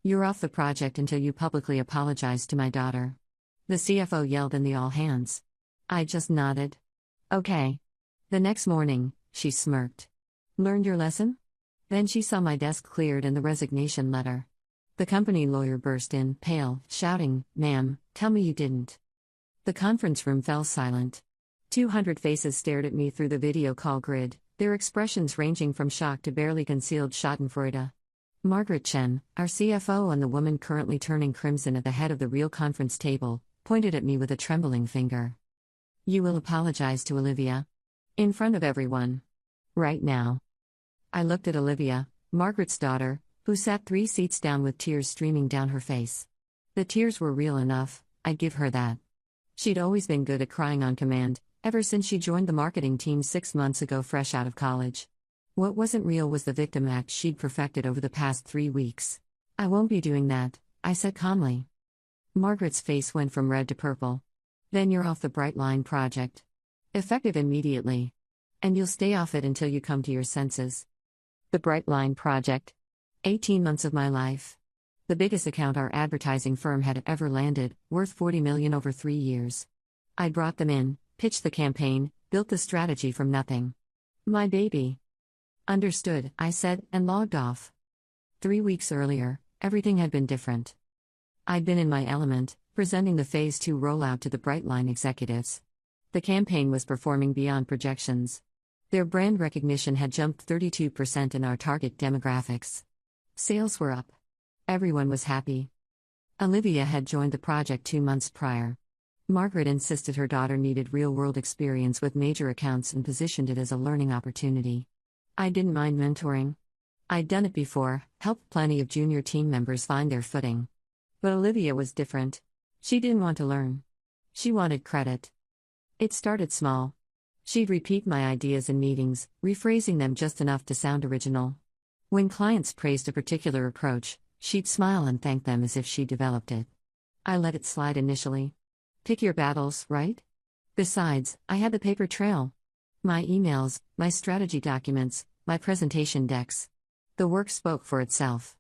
You're off the project until you publicly apologize to my daughter. The CFO yelled in the all hands. I just nodded. Okay. The next morning, she smirked. Learned your lesson? Then she saw my desk cleared and the resignation letter. The company lawyer burst in, pale, shouting, "Ma'am, tell me you didn't." The conference room fell silent. 200 faces stared at me through the video call grid, their expressions ranging from shock to barely concealed schadenfreude. Margaret Chen, our CFO and the woman currently turning crimson at the head of the real conference table, pointed at me with a trembling finger. You will apologize to Olivia. In front of everyone. Right now. I looked at Olivia, Margaret's daughter, who sat 3 seats down with tears streaming down her face. The tears were real enough, I'd give her that. She'd always been good at crying on command, ever since she joined the marketing team 6 months ago fresh out of college. What wasn't real was the victim act she'd perfected over the past 3 weeks. I won't be doing that, I said calmly. Margaret's face went from red to purple. Then you're off the Bright Line project. Effective immediately. And you'll stay off it until you come to your senses. The Bright Line project. 18 months of my life. The biggest account our advertising firm had ever landed, worth $40 million over 3 years. I brought them in, pitched the campaign, built the strategy from nothing. My baby. Understood, I said, and logged off. 3 weeks earlier, everything had been different. I'd been in my element, presenting the Phase 2 rollout to the Bright Line executives. The campaign was performing beyond projections. Their brand recognition had jumped 32% in our target demographics. Sales were up. Everyone was happy. Olivia had joined the project 2 months prior. Margaret insisted her daughter needed real-world experience with major accounts and positioned it as a learning opportunity. I didn't mind mentoring. I'd done it before, helped plenty of junior team members find their footing. But Olivia was different. She didn't want to learn. She wanted credit. It started small. She'd repeat my ideas in meetings, rephrasing them just enough to sound original. When clients praised a particular approach, she'd smile and thank them as if she developed it. I let it slide initially. Pick your battles, right? Besides, I had the paper trail. My emails, my strategy documents, my presentation decks. The work spoke for itself.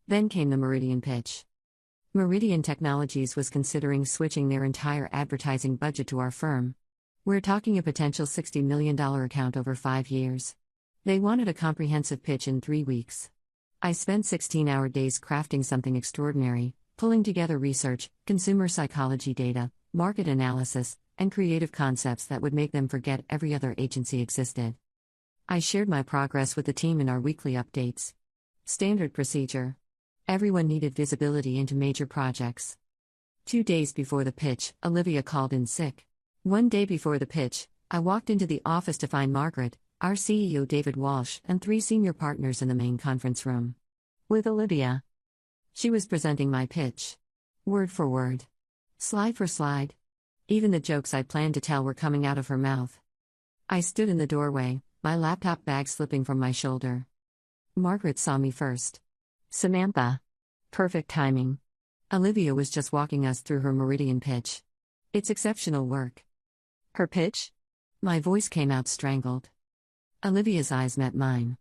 Then came the Meridian pitch. Meridian Technologies was considering switching their entire advertising budget to our firm. We're talking a potential $60 million account over 5 years. They wanted a comprehensive pitch in 3 weeks. I spent 16-hour days crafting something extraordinary, pulling together research, consumer psychology data, market analysis, and creative concepts that would make them forget every other agency existed. I shared my progress with the team in our weekly updates. Standard procedure. Everyone needed visibility into major projects. 2 days before the pitch, Olivia called in sick. 1 day before the pitch, I walked into the office to find Margaret, our CEO David Walsh, and 3 senior partners in the main conference room. With Olivia. She was presenting my pitch. Word for word. Slide for slide. Even the jokes I planned to tell were coming out of her mouth. I stood in the doorway, my laptop bag slipping from my shoulder. Margaret saw me first. Samantha. Perfect timing. Olivia was just walking us through her Meridian pitch. It's exceptional work. Her pitch? My voice came out strangled. Olivia's eyes met mine.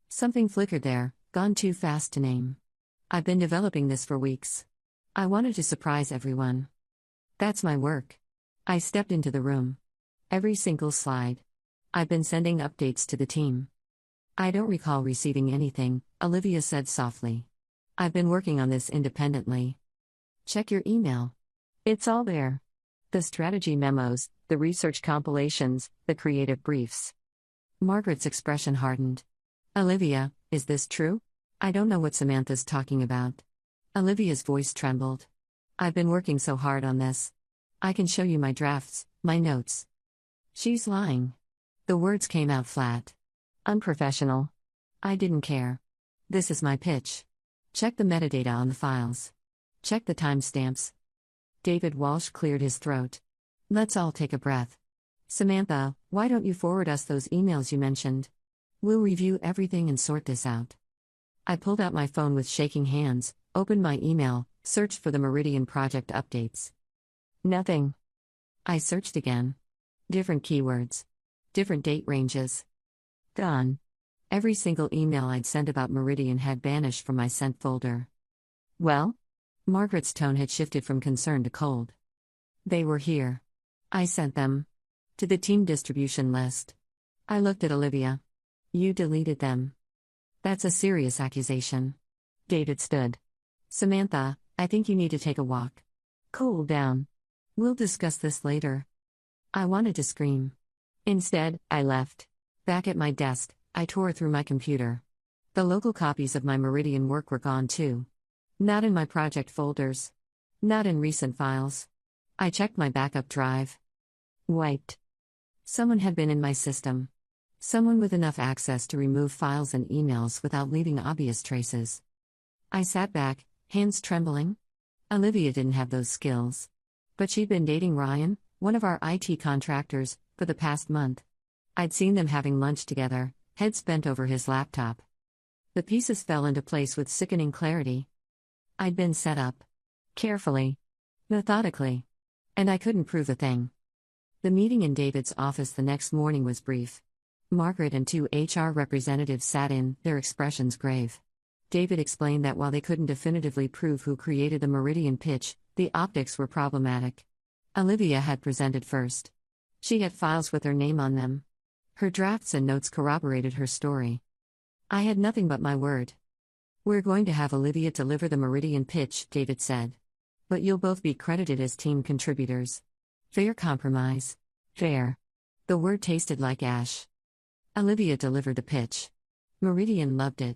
Something flickered there, gone too fast to name. I've been developing this for weeks. I wanted to surprise everyone. That's my work. I stepped into the room. Every single slide. I've been sending updates to the team. I don't recall receiving anything, Olivia said softly. I've been working on this independently. Check your email. It's all there. The strategy memos, the research compilations, the creative briefs. Margaret's expression hardened. Olivia, is this true? I don't know what Samantha's talking about. Olivia's voice trembled. I've been working so hard on this. I can show you my drafts, my notes. She's lying. The words came out flat. Unprofessional. I didn't care. This is my pitch. Check the metadata on the files. Check the timestamps. David Walsh cleared his throat. Let's all take a breath. Samantha, why don't you forward us those emails you mentioned? We'll review everything and sort this out. I pulled out my phone with shaking hands, opened my email, searched for the Meridian project updates. Nothing. I searched again. Different keywords. Different date ranges. Gone. Every single email I'd sent about Meridian had vanished from my sent folder. Well? Margaret's tone had shifted from concern to cold. They were here. I sent them. To the team distribution list. I looked at Olivia. You deleted them. That's a serious accusation. David stood. Samantha, I think you need to take a walk. Cool down. We'll discuss this later. I wanted to scream. Instead, I left. Back at my desk, I tore through my computer. The local copies of my Meridian work were gone too. Not in my project folders. Not in recent files. I checked my backup drive. Wiped. Someone had been in my system. Someone with enough access to remove files and emails without leaving obvious traces. I sat back, hands trembling. Olivia didn't have those skills. But she'd been dating Ryan, one of our IT contractors, for the past month. I'd seen them having lunch together, heads bent over his laptop. The pieces fell into place with sickening clarity. I'd been set up. Carefully. Methodically. And I couldn't prove a thing. The meeting in David's office the next morning was brief. Margaret and 2 HR representatives sat in, their expressions grave. David explained that while they couldn't definitively prove who created the Meridian pitch, the optics were problematic. Olivia had presented first. She had files with her name on them. Her drafts and notes corroborated her story. I had nothing but my word. We're going to have Olivia deliver the Meridian pitch, David said. But you'll both be credited as team contributors. Fair compromise. Fair. The word tasted like ash. Olivia delivered the pitch. Meridian loved it.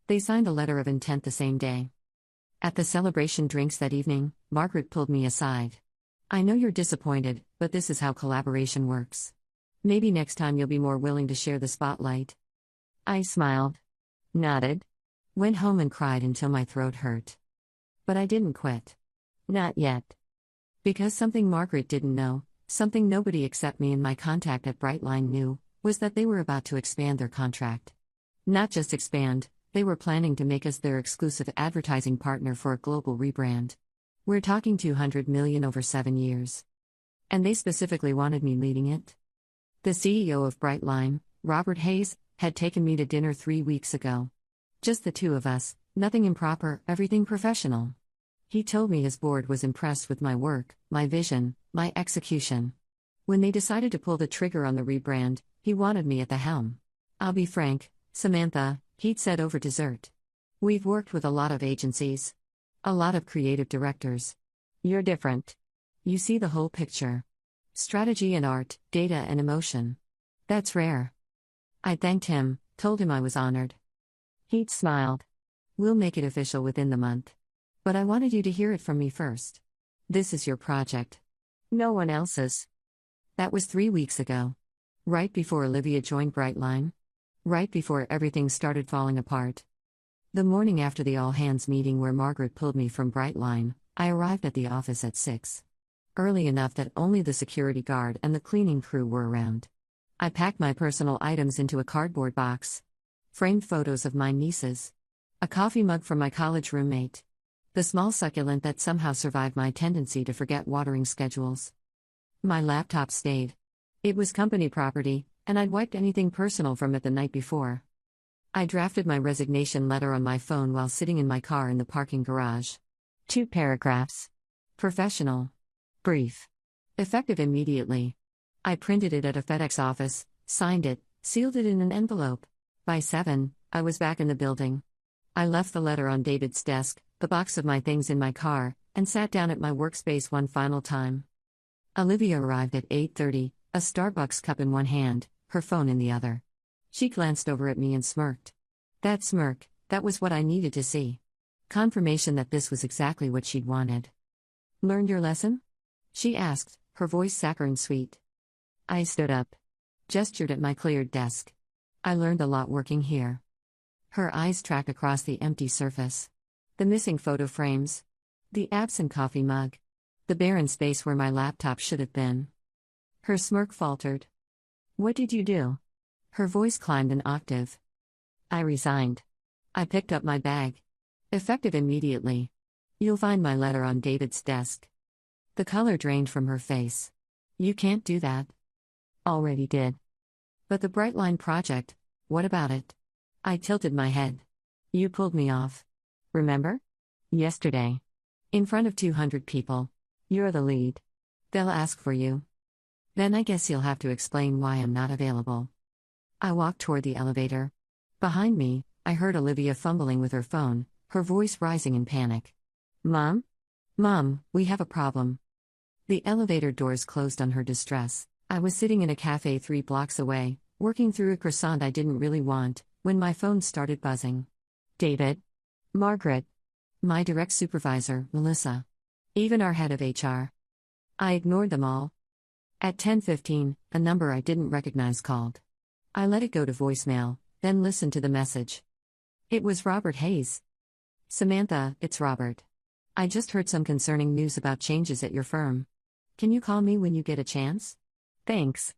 They signed a letter of intent the same day. At the celebration drinks that evening, Margaret pulled me aside. I know you're disappointed, but this is how collaboration works. Maybe next time you'll be more willing to share the spotlight. I smiled. Nodded. Went home and cried until my throat hurt. But I didn't quit. Not yet. Because something Margaret didn't know, something nobody except me and my contact at Brightline knew, was that they were about to expand their contract. Not just expand, they were planning to make us their exclusive advertising partner for a global rebrand. We're talking $200 million over 7 years. And they specifically wanted me leading it. The CEO of Brightline, Robert Hayes, had taken me to dinner 3 weeks ago. Just the two of us, nothing improper, everything professional. He told me his board was impressed with my work, my vision, my execution. When they decided to pull the trigger on the rebrand, he wanted me at the helm. I'll be frank, Samantha, he'd said over dessert. We've worked with a lot of agencies. A lot of creative directors. You're different. You see the whole picture. Strategy and art, data and emotion. That's rare. I thanked him, told him I was honored. He'd smiled. We'll make it official within the month. But I wanted you to hear it from me first. This is your project. No one else's. That was 3 weeks ago. Right before Olivia joined Brightline. Right before everything started falling apart. The morning after the all-hands meeting where Margaret pulled me from Brightline, I arrived at the office at 6. Early enough that only the security guard and the cleaning crew were around. I packed my personal items into a cardboard box. Framed photos of my nieces. A coffee mug from my college roommate. The small succulent that somehow survived my tendency to forget watering schedules. My laptop stayed. It was company property, and I'd wiped anything personal from it the night before. I drafted my resignation letter on my phone while sitting in my car in the parking garage. 2 paragraphs. Professional. Brief. Effective immediately. I printed it at a FedEx office, signed it, sealed it in an envelope. By 7, I was back in the building. I left the letter on David's desk, the box of my things in my car, and sat down at my workspace one final time. Olivia arrived at 8:30, a Starbucks cup in one hand, her phone in the other. She glanced over at me and smirked. That smirk, that was what I needed to see. Confirmation that this was exactly what she'd wanted. Learned your lesson? She asked, her voice saccharine sweet. I stood up. Gestured at my cleared desk. I learned a lot working here. Her eyes tracked across the empty surface. The missing photo frames. The absent coffee mug. The barren space where my laptop should have been. Her smirk faltered. What did you do? Her voice climbed an octave. I resigned. I picked up my bag. Effective immediately. You'll find my letter on David's desk. The color drained from her face. You can't do that. Already did. But the Brightline project, what about it? I tilted my head. You pulled me off. Remember? Yesterday. In front of 200 people. You're the lead. They'll ask for you. Then I guess you'll have to explain why I'm not available. I walked toward the elevator. Behind me, I heard Olivia fumbling with her phone, her voice rising in panic. Mom? Mom, we have a problem. The elevator doors closed on her distress. I was sitting in a cafe 3 blocks away, working through a croissant I didn't really want, when my phone started buzzing. David. Margaret. My direct supervisor, Melissa. Even our head of HR. I ignored them all. At 10:15, a number I didn't recognize called. I let it go to voicemail, then listened to the message. It was Robert Hayes. Samantha, it's Robert. I just heard some concerning news about changes at your firm. Can you call me when you get a chance? Thanks.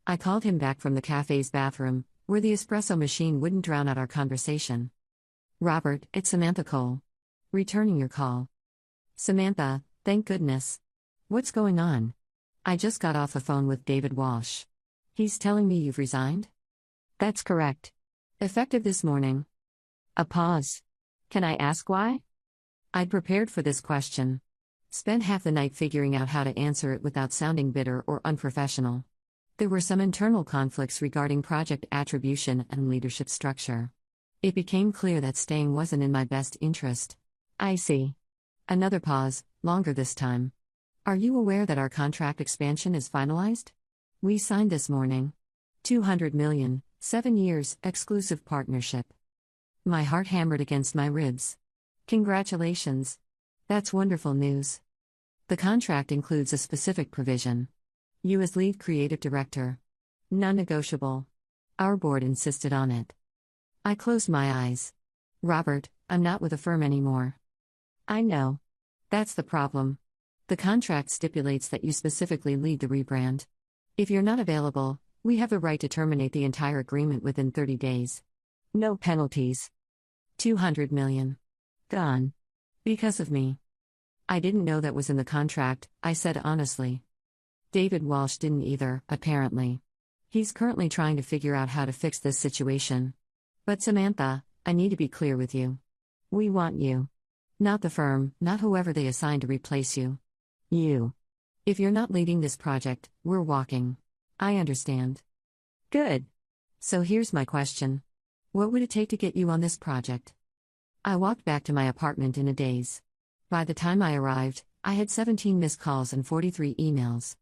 I called him back from the cafe's bathroom, where the espresso machine wouldn't drown out our conversation. Robert, it's Samantha Cole. Returning your call. Samantha, thank goodness. What's going on? I just got off the phone with David Walsh. He's telling me you've resigned? That's correct. Effective this morning. A pause. Can I ask why? I'd prepared for this question. Spent half the night figuring out how to answer it without sounding bitter or unprofessional. There were some internal conflicts regarding project attribution and leadership structure. It became clear that staying wasn't in my best interest. I see. Another pause, longer this time. Are you aware that our contract expansion is finalized? We signed this morning. $200 million, 7 years, exclusive partnership. My heart hammered against my ribs. Congratulations. That's wonderful news. The contract includes a specific provision. You as lead creative director. Non-negotiable. Our board insisted on it. I closed my eyes. Robert, I'm not with a firm anymore. I know. That's the problem. The contract stipulates that you specifically lead the rebrand. If you're not available, we have the right to terminate the entire agreement within 30 days. No penalties. $200 million. Gone. Because of me. I didn't know that was in the contract, I said honestly. David Walsh didn't either, apparently. He's currently trying to figure out how to fix this situation. But Samantha, I need to be clear with you. We want you. Not the firm, not whoever they assign to replace you. You. If you're not leading this project, we're walking. I understand. Good. So here's my question. What would it take to get you on this project? I walked back to my apartment in a daze. By the time I arrived, I had 17 missed calls and 43 emails.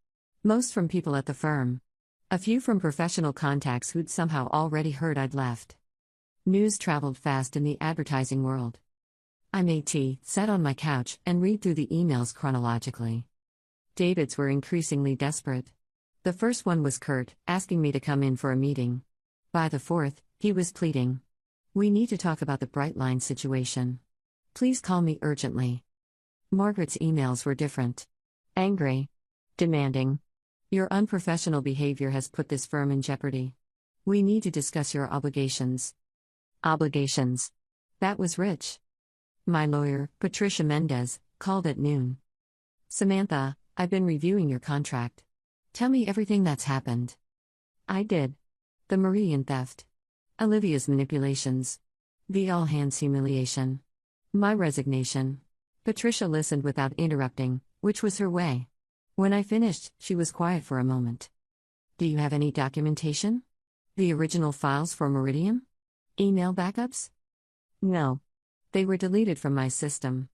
Most from people at the firm. A few from professional contacts who'd somehow already heard I'd left. News traveled fast in the advertising world. I made tea, sat on my couch, and read through the emails chronologically. David's were increasingly desperate. The first one was curt, asking me to come in for a meeting. By the fourth, he was pleading. We need to talk about the Brightline situation. Please call me urgently. Margaret's emails were different. Angry. Demanding. Your unprofessional behavior has put this firm in jeopardy. We need to discuss your obligations. Obligations. That was rich. My lawyer, Patricia Mendez, called at noon. Samantha, I've been reviewing your contract. Tell me everything that's happened. I did. The Meridian theft. Olivia's manipulations. The all-hands humiliation. My resignation. Patricia listened without interrupting, which was her way. When I finished, she was quiet for a moment. Do you have any documentation? The original files for Meridian? Email backups? No. They were deleted from my system.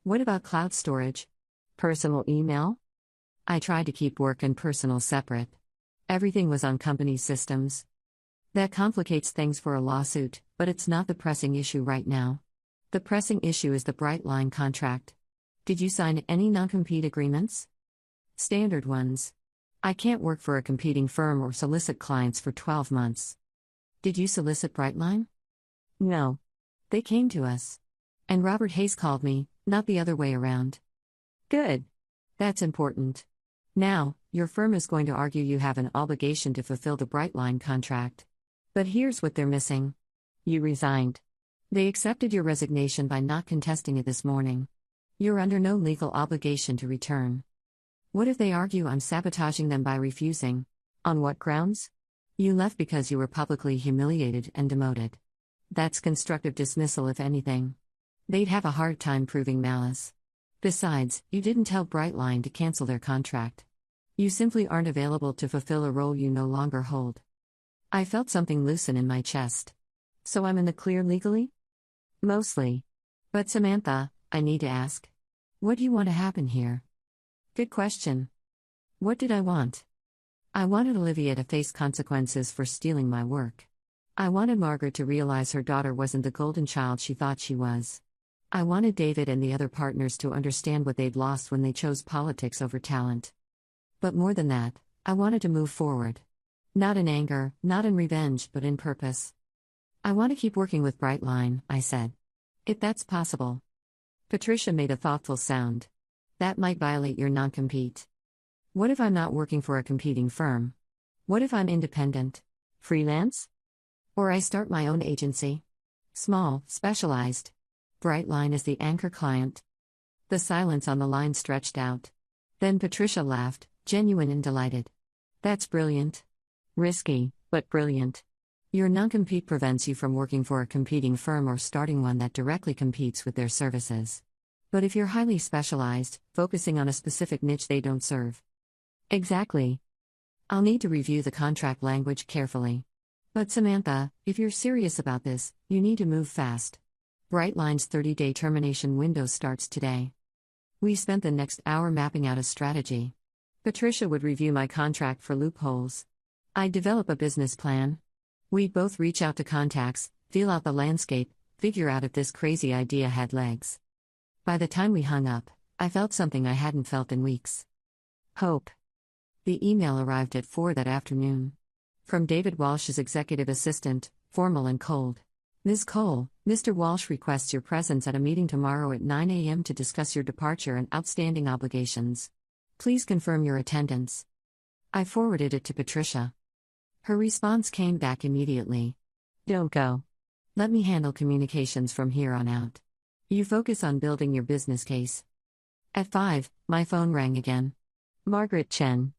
What about cloud storage? Personal email? I tried to keep work and personal separate. Everything was on company systems. That complicates things for a lawsuit, but it's not the pressing issue right now. The pressing issue is the Brightline contract. Did you sign any non-compete agreements? Standard ones. I can't work for a competing firm or solicit clients for 12 months. Did you solicit Brightline? No. They came to us. And Robert Hayes called me, not the other way around. Good. That's important. Now, your firm is going to argue you have an obligation to fulfill the Brightline contract. But here's what they're missing. You resigned. They accepted your resignation by not contesting it this morning. You're under no legal obligation to return. What if they argue I'm sabotaging them by refusing? On what grounds? You left because you were publicly humiliated and demoted. That's constructive dismissal, if anything. They'd have a hard time proving malice. Besides, you didn't tell Brightline to cancel their contract. You simply aren't available to fulfill a role you no longer hold. I felt something loosen in my chest. So I'm in the clear legally? Mostly. But Samantha, I need to ask. What do you want to happen here? Good question. What did I want? I wanted Olivia to face consequences for stealing my work. I wanted Margaret to realize her daughter wasn't the golden child she thought she was. I wanted David and the other partners to understand what they'd lost when they chose politics over talent. But more than that, I wanted to move forward. Not in anger, not in revenge, but in purpose. I want to keep working with Brightline, I said. If that's possible. Patricia made a thoughtful sound. That might violate your non-compete. What if I'm not working for a competing firm? What if I'm independent? Freelance? Or I start my own agency? Small, specialized. Brightline is the anchor client. The silence on the line stretched out. Then Patricia laughed, genuine and delighted. That's brilliant. Risky, but brilliant. Your non-compete prevents you from working for a competing firm or starting one that directly competes with their services. But if you're highly specialized, focusing on a specific niche they don't serve. Exactly. I'll need to review the contract language carefully. But Samantha, if you're serious about this, you need to move fast. Brightline's 30-day termination window starts today. We spent the next hour mapping out a strategy. Patricia would review my contract for loopholes. I'd develop a business plan. We'd both reach out to contacts, feel out the landscape, figure out if this crazy idea had legs. By the time we hung up, I felt something I hadn't felt in weeks. Hope. The email arrived at 4 that afternoon. From David Walsh's executive assistant, formal and cold. Ms. Cole, Mr. Walsh requests your presence at a meeting tomorrow at 9 a.m. to discuss your departure and outstanding obligations. Please confirm your attendance. I forwarded it to Patricia. Her response came back immediately. Don't go. Let me handle communications from here on out. You focus on building your business case. At 5, my phone rang again. Margaret Chen.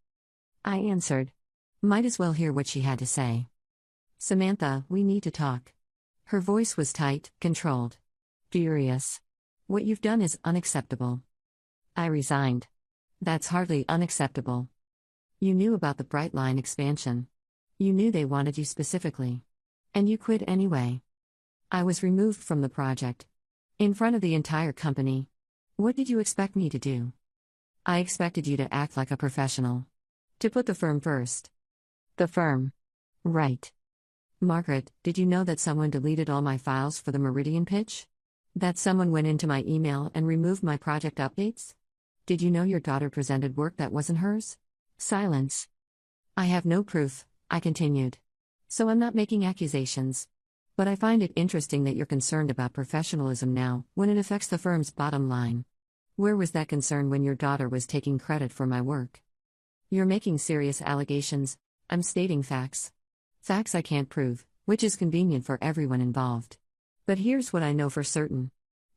I answered. Might as well hear what she had to say. Samantha, we need to talk. Her voice was tight, controlled. Furious. What you've done is unacceptable. I resigned. That's hardly unacceptable. You knew about the Brightline expansion. You knew they wanted you specifically. And you quit anyway. I was removed from the project. In front of the entire company. What did you expect me to do? I expected you to act like a professional. To put the firm first. The firm. Right. Margaret, did you know that someone deleted all my files for the Meridian pitch? That someone went into my email and removed my project updates? Did you know your daughter presented work that wasn't hers? Silence. I have no proof, I continued. So I'm not making accusations. But I find it interesting that you're concerned about professionalism now, when it affects the firm's bottom line. Where was that concern when your daughter was taking credit for my work? You're making serious allegations. I'm stating facts. Facts I can't prove, which is convenient for everyone involved. But here's what I know for certain.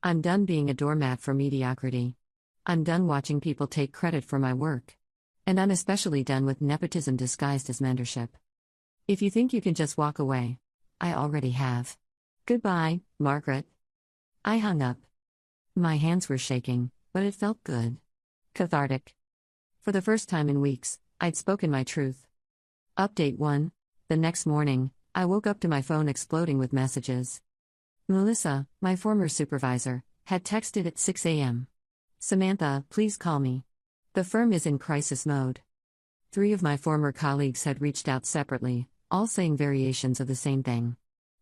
I'm done being a doormat for mediocrity. I'm done watching people take credit for my work. And I'm especially done with nepotism disguised as mentorship. If you think you can just walk away, I already have. Goodbye, Margaret. I hung up. My hands were shaking, but it felt good. Cathartic. For the first time in weeks, I'd spoken my truth. Update 1. The next morning, I woke up to my phone exploding with messages. Melissa, my former supervisor, had texted at 6 a.m. Samantha, please call me. The firm is in crisis mode. 3 of my former colleagues had reached out separately, all saying variations of the same thing.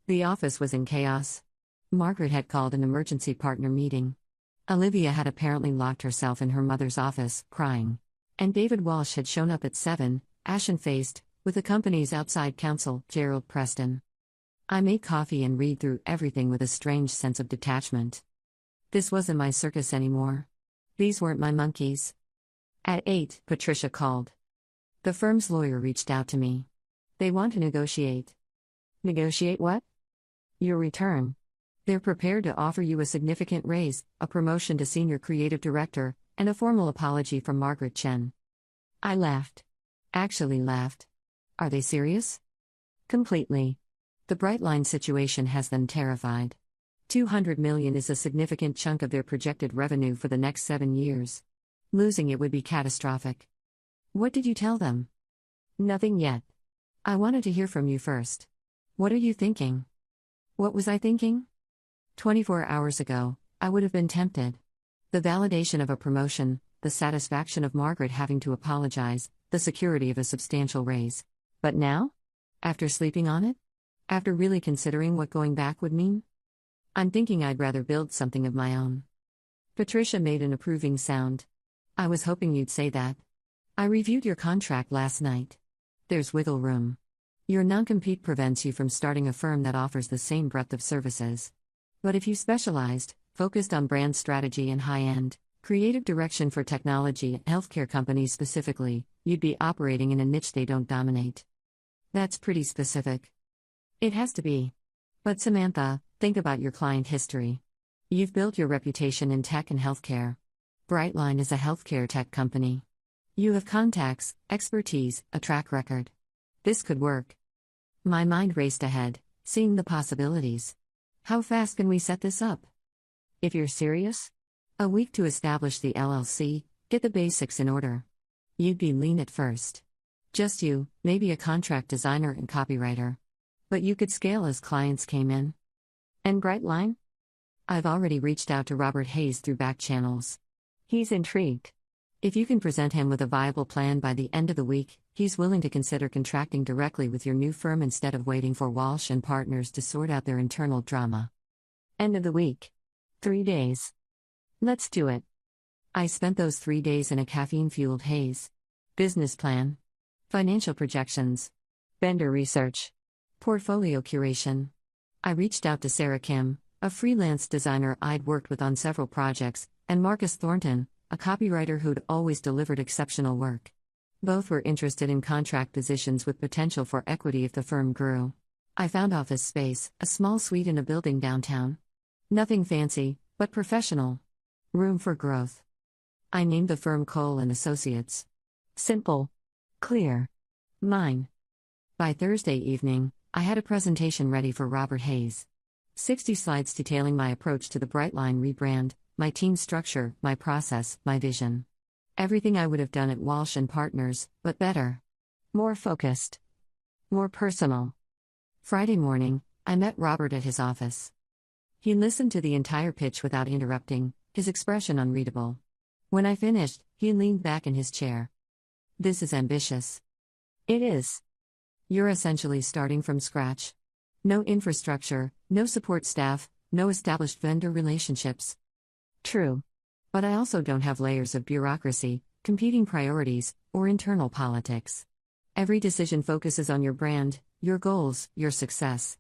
The office was in chaos. Margaret had called an emergency partner meeting. Olivia had apparently locked herself in her mother's office, crying. And David Walsh had shown up at 7, ashen-faced, with the company's outside counsel, Gerald Preston. I made coffee and read through everything with a strange sense of detachment. This wasn't my circus anymore. These weren't my monkeys. At 8, Patricia called. The firm's lawyer reached out to me. They want to negotiate. Negotiate what? Your return. They're prepared to offer you a significant raise, a promotion to senior creative director, and a formal apology from Margaret Chen. I laughed. Actually laughed. Are they serious? Completely. The Brightline situation has them terrified. $200 million is a significant chunk of their projected revenue for the next 7 years. Losing it would be catastrophic. What did you tell them? Nothing yet. I wanted to hear from you first. What are you thinking? What was I thinking? 24 hours ago, I would have been tempted. The validation of a promotion, the satisfaction of Margaret having to apologize, the security of a substantial raise. But now? After sleeping on it? After really considering what going back would mean? I'm thinking I'd rather build something of my own. Patricia made an approving sound. I was hoping you'd say that. I reviewed your contract last night. There's wiggle room. Your non-compete prevents you from starting a firm that offers the same breadth of services. But if you specialized, focused on brand strategy and high-end, creative direction for technology and healthcare companies specifically, you'd be operating in a niche they don't dominate. That's pretty specific. It has to be. But Samantha, think about your client history. You've built your reputation in tech and healthcare. Brightline is a healthcare tech company. You have contacts, expertise, a track record. This could work. My mind raced ahead, seeing the possibilities. How fast can we set this up? If you're serious? A week to establish the LLC, get the basics in order. You'd be lean at first. Just you, maybe a contract designer and copywriter. But you could scale as clients came in. And Brightline? I've already reached out to Robert Hayes through back channels. He's intrigued. If you can present him with a viable plan by the end of the week, he's willing to consider contracting directly with your new firm instead of waiting for Walsh and Partners to sort out their internal drama. End of the week. 3 days. Let's do it. I spent those 3 days in a caffeine-fueled haze. Business plan. Financial projections. Vendor research. Portfolio curation. I reached out to Sarah Kim, a freelance designer I'd worked with on several projects, and Marcus Thornton, a copywriter who'd always delivered exceptional work. Both were interested in contract positions with potential for equity if the firm grew. I found office space, a small suite in a building downtown. Nothing fancy, but professional. Room for growth. I named the firm Cole & Associates. Simple. Clear. Mine. By Thursday evening, I had a presentation ready for Robert Hayes. 60 slides detailing my approach to the Brightline rebrand, my team structure, my process, my vision. Everything I would have done at Walsh and Partners, but better. More focused. More personal. Friday morning, I met Robert at his office. He listened to the entire pitch without interrupting, his expression unreadable. When I finished, he leaned back in his chair. This is ambitious. It is. You're essentially starting from scratch. No infrastructure, no support staff, no established vendor relationships. True. But I also don't have layers of bureaucracy, competing priorities, or internal politics. Every decision focuses on your brand, your goals, your success.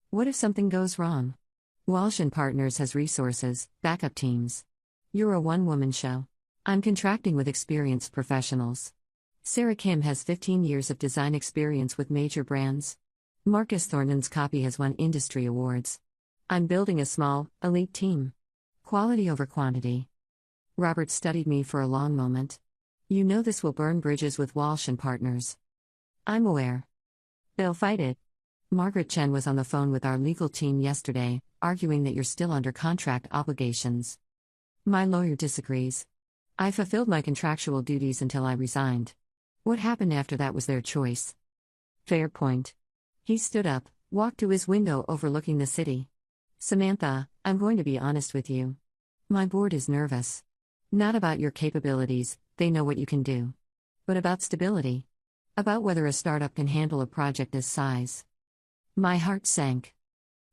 What if something goes wrong? Walsh & Partners has resources, backup teams. You're a one-woman show. I'm contracting with experienced professionals. Sarah Kim has 15 years of design experience with major brands. Marcus Thornton's copy has won industry awards. I'm building a small, elite team. Quality over quantity. Robert studied me for a long moment. You know this will burn bridges with Walsh & Partners. I'm aware. They'll fight it. Margaret Chen was on the phone with our legal team yesterday, arguing that you're still under contract obligations. My lawyer disagrees. I fulfilled my contractual duties until I resigned. What happened after that was their choice. Fair point. He stood up, walked to his window overlooking the city. Samantha, I'm going to be honest with you. My board is nervous. Not about your capabilities, they know what you can do. But about stability. About whether a startup can handle a project this size. My heart sank.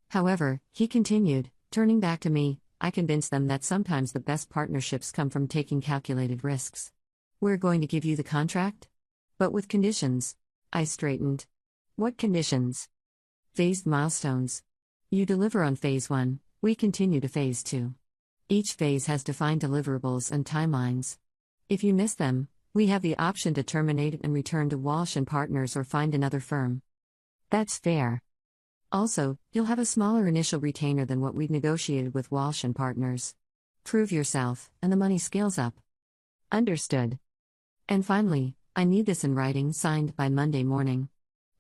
However, he continued, turning back to me, I convinced them that sometimes the best partnerships come from taking calculated risks. We're going to give you the contract? But with conditions. I straightened. What conditions? Phased milestones. You deliver on phase 1, we continue to phase 2. Each phase has defined deliverables and timelines. If you miss them, we have the option to terminate and return to Walsh & Partners or find another firm. That's fair. Also, you'll have a smaller initial retainer than what we'd negotiated with Walsh & Partners. Prove yourself, and the money scales up. Understood. And finally, I need this in writing signed by Monday morning.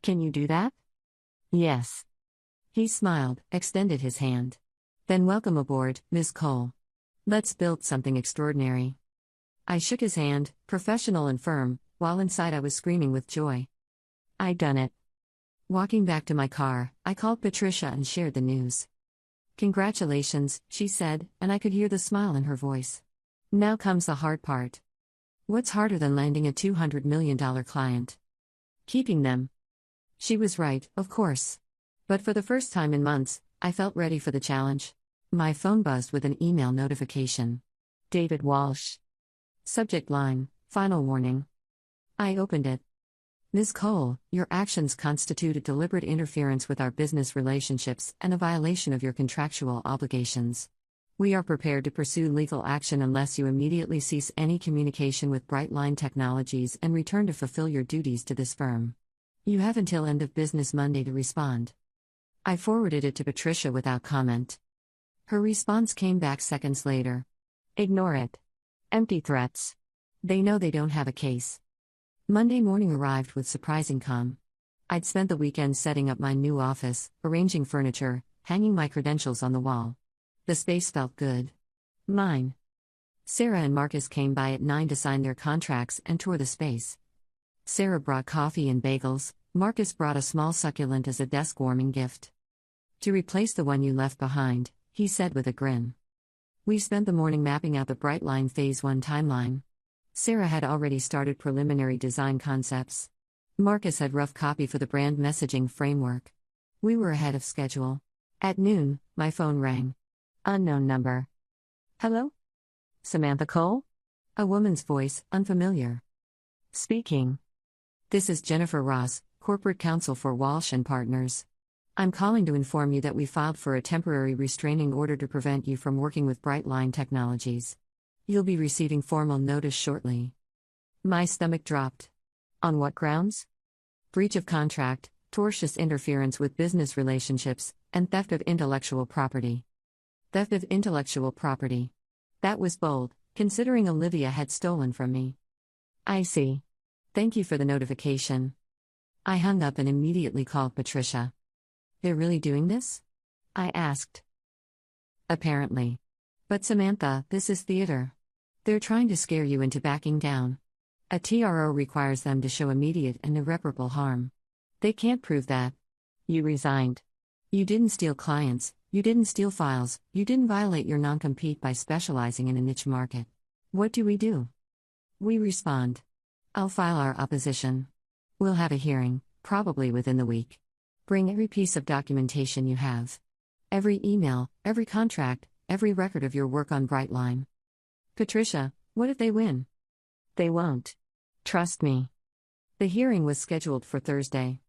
Can you do that? Yes. He smiled, extended his hand. Then welcome aboard, Ms. Cole. Let's build something extraordinary. I shook his hand, professional and firm, while inside I was screaming with joy. I'd done it. Walking back to my car, I called Patricia and shared the news. Congratulations, she said, and I could hear the smile in her voice. Now comes the hard part. What's harder than landing a $200 million client? Keeping them. She was right, of course. But for the first time in months, I felt ready for the challenge. My phone buzzed with an email notification. David Walsh. Subject line, final warning. I opened it. Ms. Cole, your actions constitute a deliberate interference with our business relationships and a violation of your contractual obligations. We are prepared to pursue legal action unless you immediately cease any communication with Brightline Technologies and return to fulfill your duties to this firm. You have until end of business Monday to respond. I forwarded it to Patricia without comment. Her response came back seconds later. Ignore it. Empty threats. They know they don't have a case. Monday morning arrived with surprising calm. I'd spent the weekend setting up my new office, arranging furniture, hanging my credentials on the wall. The space felt good. Mine. Sarah and Marcus came by at 9 to sign their contracts and tour the space. Sarah brought coffee and bagels, Marcus brought a small succulent as a desk-warming gift. To replace the one you left behind, he said with a grin. We spent the morning mapping out the Brightline Phase 1 timeline. Sarah had already started preliminary design concepts. Marcus had rough copy for the brand messaging framework. We were ahead of schedule. At noon, my phone rang. Unknown number. Hello? Samantha Cole? A woman's voice, unfamiliar. Speaking. This is Jennifer Ross, Corporate Counsel for Walsh & Partners. I'm calling to inform you that we filed for a temporary restraining order to prevent you from working with Brightline Technologies. You'll be receiving formal notice shortly. My stomach dropped. On what grounds? Breach of contract, tortious interference with business relationships, and theft of intellectual property. Theft of intellectual property. That was bold, considering Olivia had stolen from me. I see. Thank you for the notification. I hung up and immediately called Patricia. They're really doing this? I asked. Apparently. But Samantha, this is theater. They're trying to scare you into backing down. A TRO requires them to show immediate and irreparable harm. They can't prove that. You resigned. You didn't steal clients, you didn't steal files, you didn't violate your non-compete by specializing in a niche market. What do? We respond. I'll file our opposition. We'll have a hearing, probably within the week. Bring every piece of documentation you have. Every email, every contract, every record of your work on Brightline. Patricia, what if they win? They won't. Trust me. The hearing was scheduled for Thursday.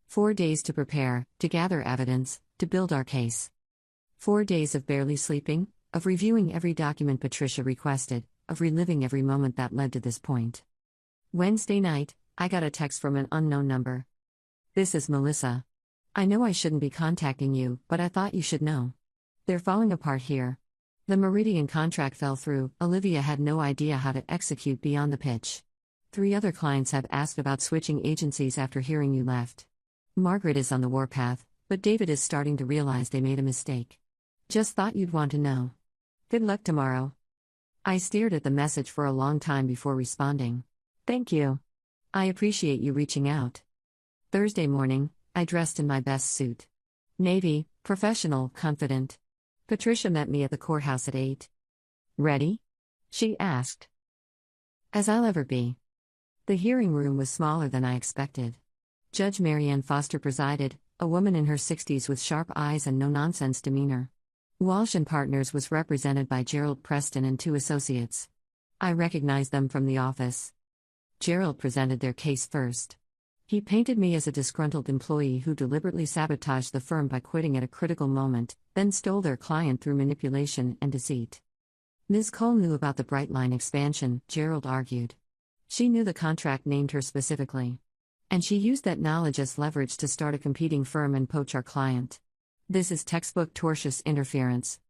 4 days to prepare, to gather evidence, to build our case. 4 days of barely sleeping, of reviewing every document Patricia requested, of reliving every moment that led to this point. Wednesday night, I got a text from an unknown number. This is Melissa. I know I shouldn't be contacting you, but I thought you should know. They're falling apart here. The Meridian contract fell through, Olivia had no idea how to execute beyond the pitch. 3 other clients have asked about switching agencies after hearing you left. Margaret is on the warpath, but David is starting to realize they made a mistake. Just thought you'd want to know. Good luck tomorrow. I stared at the message for a long time before responding. Thank you. I appreciate you reaching out. Thursday morning, I dressed in my best suit. Navy, professional, confident. Patricia met me at the courthouse at 8. Ready? She asked. As I'll ever be. The hearing room was smaller than I expected. Judge Marianne Foster presided, a woman in her 60s with sharp eyes and no-nonsense demeanor. Walsh & Partners was represented by Gerald Preston and 2 associates. I recognized them from the office. Gerald presented their case first. He painted me as a disgruntled employee who deliberately sabotaged the firm by quitting at a critical moment, then stole their client through manipulation and deceit. Ms. Cole knew about the Brightline expansion, Gerald argued. She knew the contract named her specifically. And she used that knowledge as leverage to start a competing firm and poach our client. This is textbook tortious interference.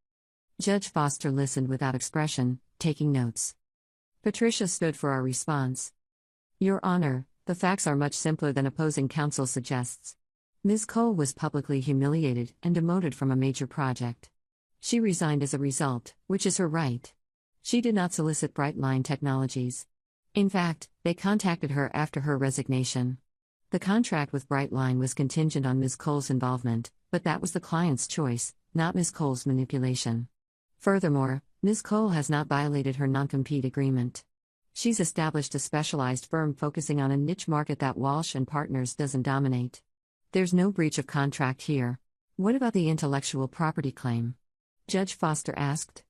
Judge Foster listened without expression, taking notes. Patricia stood for our response. Your Honor, the facts are much simpler than opposing counsel suggests. Ms. Cole was publicly humiliated and demoted from a major project. She resigned as a result, which is her right. She did not solicit Brightline Technologies. In fact, they contacted her after her resignation. The contract with Brightline was contingent on Ms. Cole's involvement, but that was the client's choice, not Ms. Cole's manipulation. Furthermore, Ms. Cole has not violated her non-compete agreement. She's established a specialized firm focusing on a niche market that Walsh and Partners doesn't dominate. There's no breach of contract here. What about the intellectual property claim? Judge Foster asked.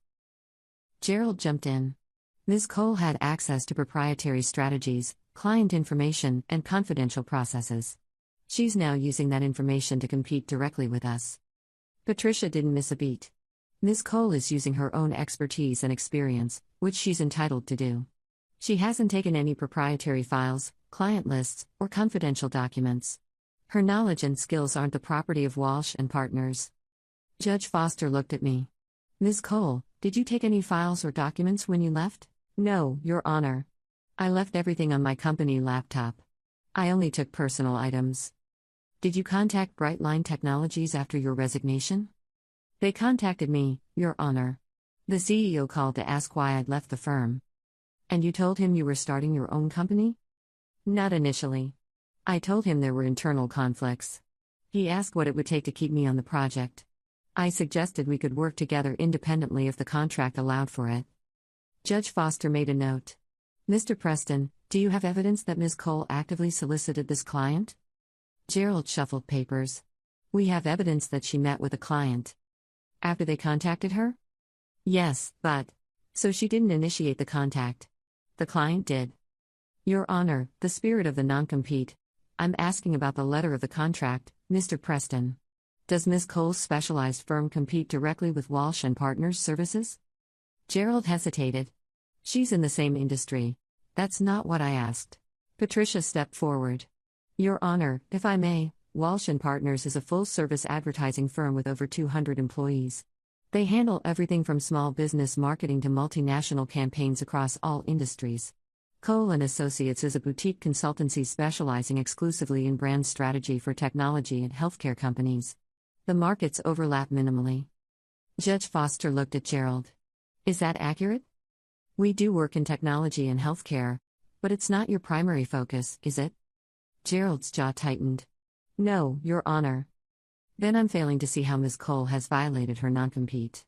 Gerald jumped in. Ms. Cole had access to proprietary strategies, client information, and confidential processes. She's now using that information to compete directly with us. Patricia didn't miss a beat. Ms. Cole is using her own expertise and experience, which she's entitled to do. She hasn't taken any proprietary files, client lists, or confidential documents. Her knowledge and skills aren't the property of Walsh and Partners. Judge Foster looked at me. Ms. Cole, did you take any files or documents when you left? No, Your Honor. I left everything on my company laptop. I only took personal items. Did you contact Brightline Technologies after your resignation? They contacted me, Your Honor. The CEO called to ask why I'd left the firm. And you told him you were starting your own company? Not initially. I told him there were internal conflicts. He asked what it would take to keep me on the project. I suggested we could work together independently if the contract allowed for it. Judge Foster made a note. Mr. Preston, do you have evidence that Ms. Cole actively solicited this client? Gerald shuffled papers. We have evidence that she met with a client. After they contacted her? Yes, but. So she didn't initiate the contact. The client did. Your Honor, the spirit of the non-compete. I'm asking about the letter of the contract, Mr. Preston. Does Ms. Cole's specialized firm compete directly with Walsh and Partners Services? Gerald hesitated. She's in the same industry. That's not what I asked. Patricia stepped forward. Your Honor, if I may, Walsh and Partners is a full-service advertising firm with over 200 employees. They handle everything from small business marketing to multinational campaigns across all industries. Cole & Associates is a boutique consultancy specializing exclusively in brand strategy for technology and healthcare companies. The markets overlap minimally. Judge Foster looked at Gerald. Is that accurate? We do work in technology and healthcare, but it's not your primary focus, is it? Gerald's jaw tightened. No, Your Honor. Then I'm failing to see how Ms. Cole has violated her non-compete.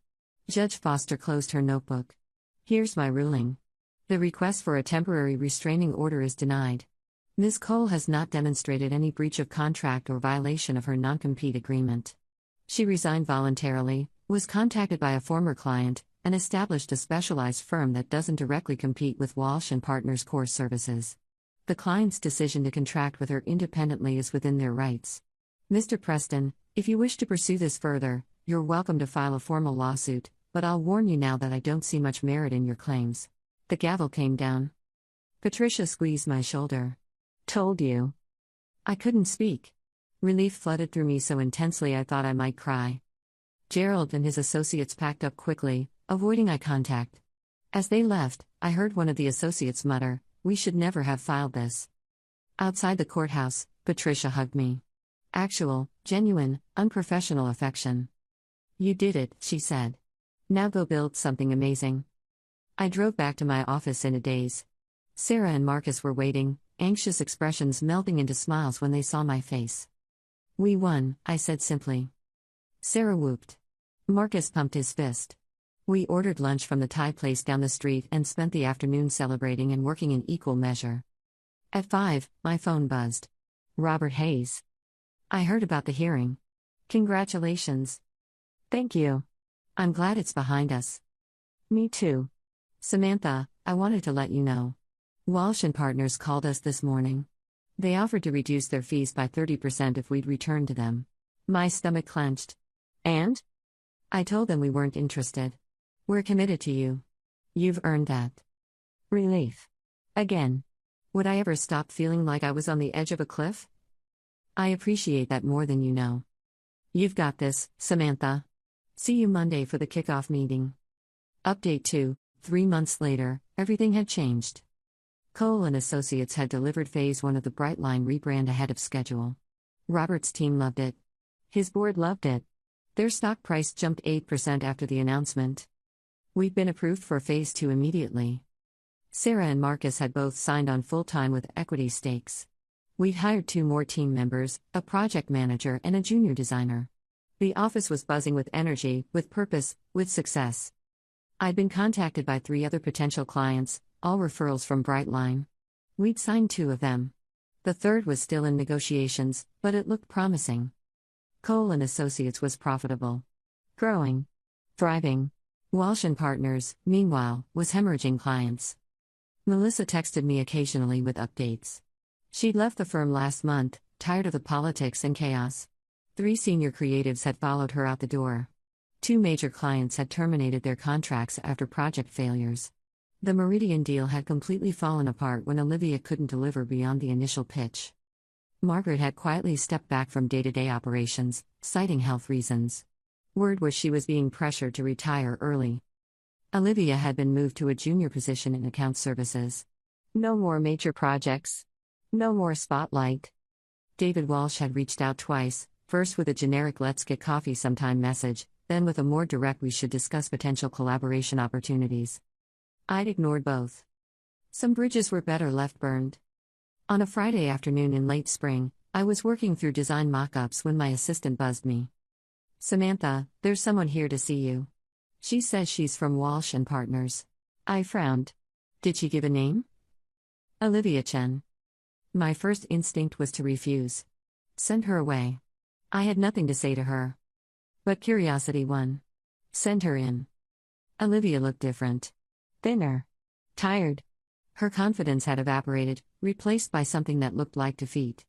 Judge Foster closed her notebook. Here's my ruling. The request for a temporary restraining order is denied. Ms. Cole has not demonstrated any breach of contract or violation of her non-compete agreement. She resigned voluntarily, was contacted by a former client, and established a specialized firm that doesn't directly compete with Walsh and Partners core services. The client's decision to contract with her independently is within their rights. Mr. Preston, if you wish to pursue this further, you're welcome to file a formal lawsuit, but I'll warn you now that I don't see much merit in your claims. The gavel came down. Patricia squeezed my shoulder. Told you. I couldn't speak. Relief flooded through me so intensely I thought I might cry. Gerald and his associates packed up quickly, avoiding eye contact. As they left, I heard one of the associates mutter, "We should never have filed this." Outside the courthouse, Patricia hugged me. Actual, genuine, unprofessional affection. You did it, she said. Now go build something amazing. I drove back to my office in a daze. Sarah and Marcus were waiting, anxious expressions melting into smiles when they saw my face. We won, I said simply. Sarah whooped. Marcus pumped his fist. We ordered lunch from the Thai place down the street and spent the afternoon celebrating and working in equal measure. At 5, my phone buzzed. Robert Hayes. I heard about the hearing. Congratulations. Thank you. I'm glad it's behind us. Me too. Samantha, I wanted to let you know. Walsh and Partners called us this morning. They offered to reduce their fees by 30% if we'd return to them. My stomach clenched. And? I told them we weren't interested. We're committed to you. You've earned that. Relief. Again. Would I ever stop feeling like I was on the edge of a cliff? I appreciate that more than you know. You've got this, Samantha. See you Monday for the kickoff meeting. Update 2. 3 months later, everything had changed. Cole & Associates had delivered Phase 1 of the Brightline rebrand ahead of schedule. Robert's team loved it. His board loved it. Their stock price jumped 8% after the announcement. We've been approved for Phase 2 immediately. Sarah and Marcus had both signed on full-time with equity stakes. We'd hired 2 more team members, a project manager and a junior designer. The office was buzzing with energy, with purpose, with success. I'd been contacted by 3 other potential clients, all referrals from Brightline. We'd signed 2 of them. The third was still in negotiations, but it looked promising. Cole & Associates was profitable. Growing. Thriving. Walsh & Partners, meanwhile, was hemorrhaging clients. Melissa texted me occasionally with updates. She'd left the firm last month, tired of the politics and chaos. 3 senior creatives had followed her out the door. 2 major clients had terminated their contracts after project failures. The Meridian deal had completely fallen apart when Olivia couldn't deliver beyond the initial pitch. Margaret had quietly stepped back from day-to-day operations, citing health reasons. Word was she was being pressured to retire early. Olivia had been moved to a junior position in account services. No more major projects. No more spotlight. David Walsh had reached out twice, first with a generic "let's get coffee sometime" message, then with a more direct "we should discuss potential collaboration opportunities." I'd ignored both. Some bridges were better left burned. On a Friday afternoon in late spring, I was working through design mock-ups when my assistant buzzed me. "Samantha, there's someone here to see you. She says she's from Walsh & Partners." I frowned. Did she give a name? Olivia Chen. My first instinct was to refuse. Send her away. I had nothing to say to her. But curiosity won. Send her in. Olivia looked different. Thinner. Tired. Her confidence had evaporated, replaced by something that looked like defeat.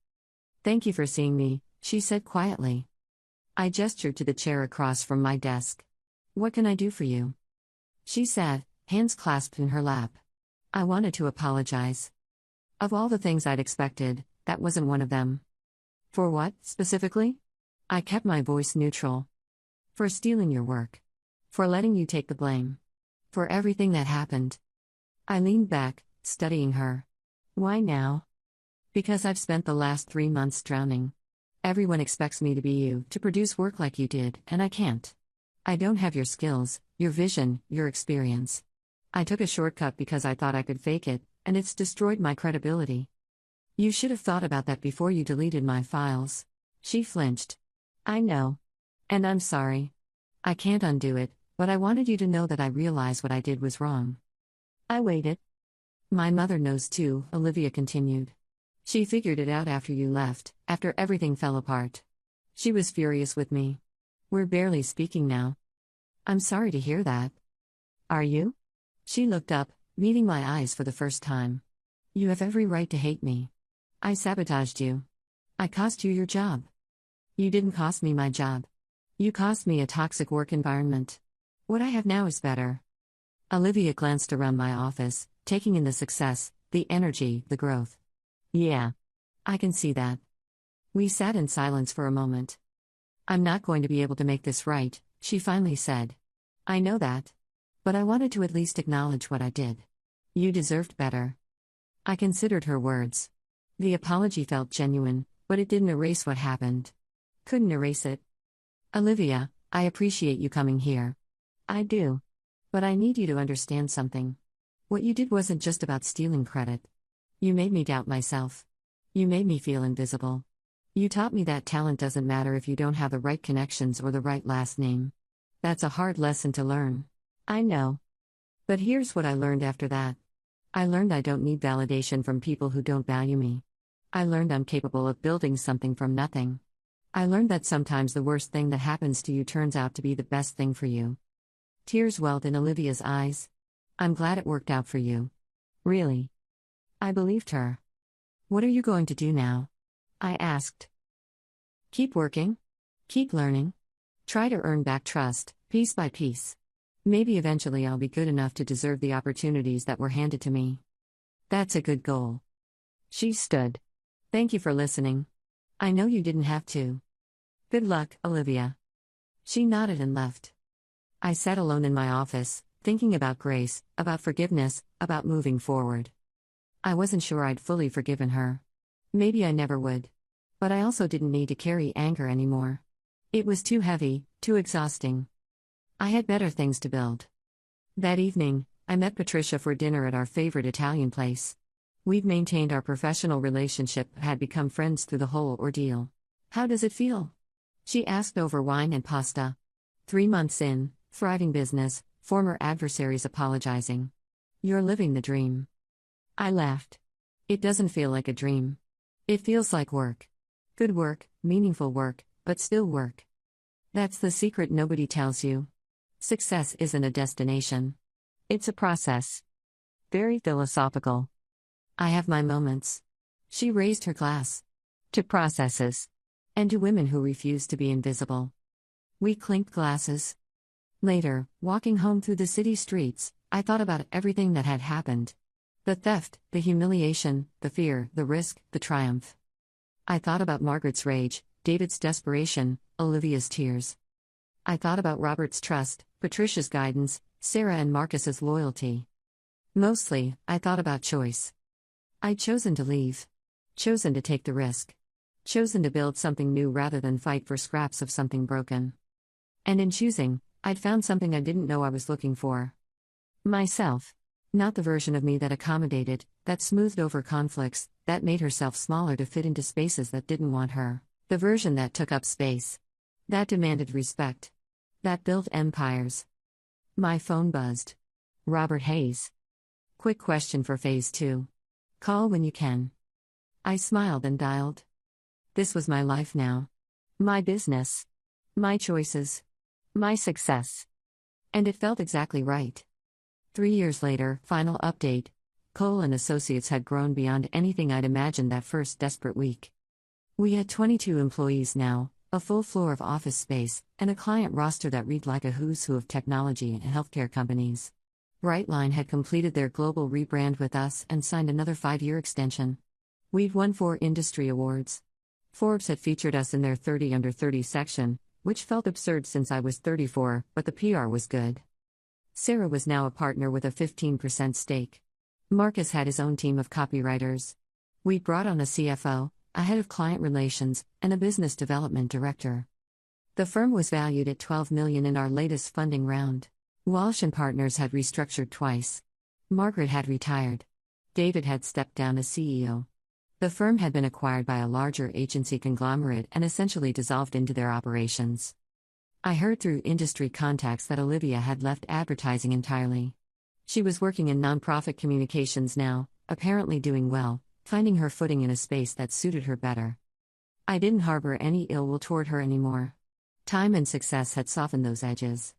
"Thank you for seeing me," she said quietly. I gestured to the chair across from my desk. "What can I do for you?" She sat, hands clasped in her lap. I wanted to apologize. Of all the things I'd expected, that wasn't one of them. For what, specifically? I kept my voice neutral. For stealing your work. For letting you take the blame. For everything that happened. I leaned back, studying her. Why now? Because I've spent the last 3 months drowning. Everyone expects me to be you, to produce work like you did, and I can't. I don't have your skills, your vision, your experience. I took a shortcut because I thought I could fake it, and it's destroyed my credibility. You should have thought about that before you deleted my files. She flinched. I know. And I'm sorry. I can't undo it, but I wanted you to know that I realized what I did was wrong. I waited. My mother knows too, Olivia continued. She figured it out after you left, after everything fell apart. She was furious with me. We're barely speaking now. I'm sorry to hear that. Are you? She looked up, meeting my eyes for the first time. You have every right to hate me. I sabotaged you. I cost you your job. You didn't cost me my job. You cost me a toxic work environment. What I have now is better. Olivia glanced around my office, taking in the success, the energy, the growth. Yeah. I can see that. We sat in silence for a moment. I'm not going to be able to make this right, she finally said. I know that. But I wanted to at least acknowledge what I did. You deserved better. I considered her words. The apology felt genuine, but it didn't erase what happened. Couldn't erase it. Olivia, I appreciate you coming here. I do. But I need you to understand something. What you did wasn't just about stealing credit. You made me doubt myself. You made me feel invisible. You taught me that talent doesn't matter if you don't have the right connections or the right last name. That's a hard lesson to learn. I know. But here's what I learned after that. I learned I don't need validation from people who don't value me. I learned I'm capable of building something from nothing. I learned that sometimes the worst thing that happens to you turns out to be the best thing for you. Tears welled in Olivia's eyes. I'm glad it worked out for you. Really. I believed her. What are you going to do now? I asked. Keep working. Keep learning. Try to earn back trust, piece by piece. Maybe eventually I'll be good enough to deserve the opportunities that were handed to me. That's a good goal. She stood. Thank you for listening. I know you didn't have to. Good luck, Olivia. She nodded and left. I sat alone in my office, thinking about grace, about forgiveness, about moving forward. I wasn't sure I'd fully forgiven her. Maybe I never would. But I also didn't need to carry anger anymore. It was too heavy, Too exhausting. I had better things to build. That evening, I met Patricia for dinner at our favorite Italian place. We'd maintained our professional relationship, had become friends through the whole ordeal. How does it feel? She asked over wine and pasta. 3 months in, thriving business, former adversaries apologizing. You're living the dream. I laughed. It doesn't feel like a dream. It feels like work. Good work, meaningful work, but still work. That's the secret nobody tells you. Success isn't a destination. It's a process. Very philosophical. I have my moments. She raised her glass. To processes. And to women who refuse to be invisible. We clinked glasses. Later, walking home through the city streets, I thought about everything that had happened. The theft, the humiliation, the fear, the risk, the triumph. I thought about Margaret's rage, David's desperation, Olivia's tears. I thought about Robert's trust, Patricia's guidance, Sarah and Marcus's loyalty. Mostly, I thought about choice. I'd chosen to leave. Chosen to take the risk. Chosen to build something new rather than fight for scraps of something broken. And in choosing, I'd found something I didn't know I was looking for. Myself. Not the version of me that accommodated, that smoothed over conflicts, that made herself smaller to fit into spaces that didn't want her. The version that took up space. That demanded respect. That built empires. My phone buzzed. Robert Hayes. Quick question for Phase 2. Call when you can. I smiled and dialed. This was my life now. My business. My choices. My success. And it felt exactly right. 3 years later, final update. Cole and Associates had grown beyond anything I'd imagined that first desperate week. We had 22 employees now, a full floor of office space, and a client roster that read like a who's who of technology and healthcare companies. Brightline had completed their global rebrand with us and signed another 5-year extension. We'd won 4 industry awards. Forbes had featured us in their 30 Under 30 section, which felt absurd since I was 34, but the PR was good. Sarah was now a partner with a 15% stake. Marcus had his own team of copywriters. We'd brought on a CFO, a head of client relations, and a business development director. The firm was valued at $12 million in our latest funding round. Walsh & Partners had restructured twice. Margaret had retired. David had stepped down as CEO. The firm had been acquired by a larger agency conglomerate and essentially dissolved into their operations. I heard through industry contacts that Olivia had left advertising entirely. She was working in nonprofit communications now, apparently doing well, finding her footing in a space that suited her better. I didn't harbor any ill will toward her anymore. Time and success had softened those edges.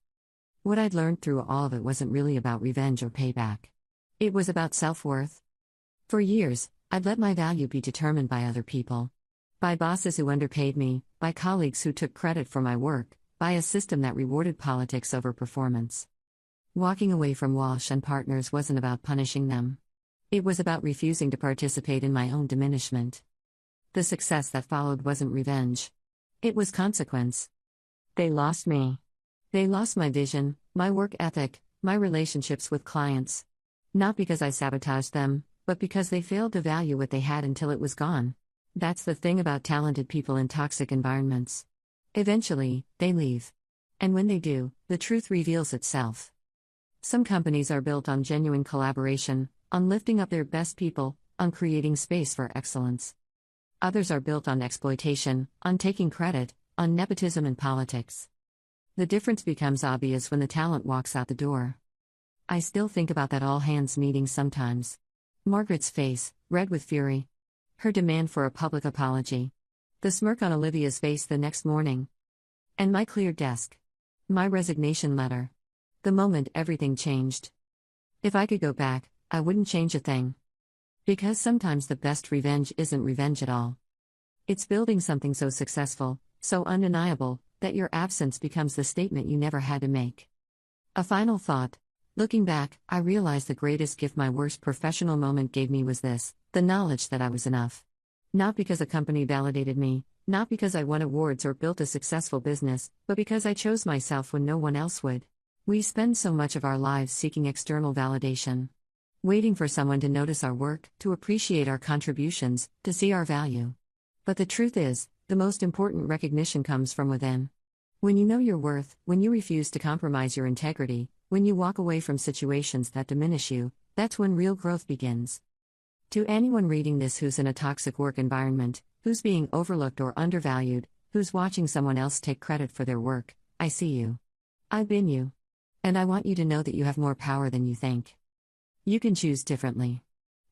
What I'd learned through all of it wasn't really about revenge or payback. It was about self-worth. For years, I'd let my value be determined by other people. By bosses who underpaid me, by colleagues who took credit for my work, by a system that rewarded politics over performance. Walking away from Walsh & Partners wasn't about punishing them. It was about refusing to participate in my own diminishment. The success that followed wasn't revenge. It was consequence. They lost me. They lost my vision, my work ethic, my relationships with clients. Not because I sabotaged them, but because they failed to value what they had until it was gone. That's the thing about talented people in toxic environments. Eventually, they leave. And when they do, the truth reveals itself. Some companies are built on genuine collaboration, on lifting up their best people, on creating space for excellence. Others are built on exploitation, on taking credit, on nepotism and politics. The difference becomes obvious when the talent walks out the door. I still think about that all-hands meeting sometimes. Margaret's face, red with fury. Her demand for a public apology. The smirk on Olivia's face the next morning. And my clear desk. My resignation letter. The moment everything changed. If I could go back, I wouldn't change a thing. Because sometimes the best revenge isn't revenge at all. It's building something so successful, so undeniable, that your absence becomes the statement you never had to make. A final thought. Looking back, I realized the greatest gift my worst professional moment gave me was this, the knowledge that I was enough. Not because a company validated me, not because I won awards or built a successful business, but because I chose myself when no one else would. We spend so much of our lives seeking external validation. Waiting for someone to notice our work, to appreciate our contributions, to see our value. But the truth is, the most important recognition comes from within. When you know your worth, when you refuse to compromise your integrity, when you walk away from situations that diminish you, that's when real growth begins. To anyone reading this who's in a toxic work environment, who's being overlooked or undervalued, who's watching someone else take credit for their work, I see you. I've been you. And I want you to know that you have more power than you think. You can choose differently.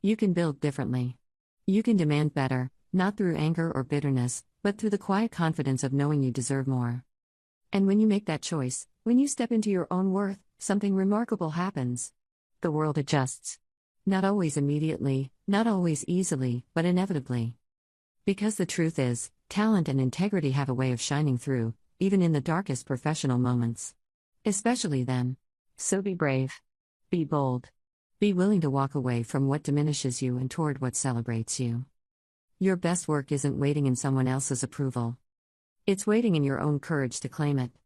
You can build differently. You can demand better, not through anger or bitterness, but through the quiet confidence of knowing you deserve more. And when you make that choice, when you step into your own worth, something remarkable happens. The world adjusts. Not always immediately, not always easily, but inevitably. Because the truth is, talent and integrity have a way of shining through, even in the darkest professional moments. Especially then. So be brave. Be bold. Be willing to walk away from what diminishes you and toward what celebrates you. Your best work isn't waiting in someone else's approval. It's waiting in your own courage to claim it.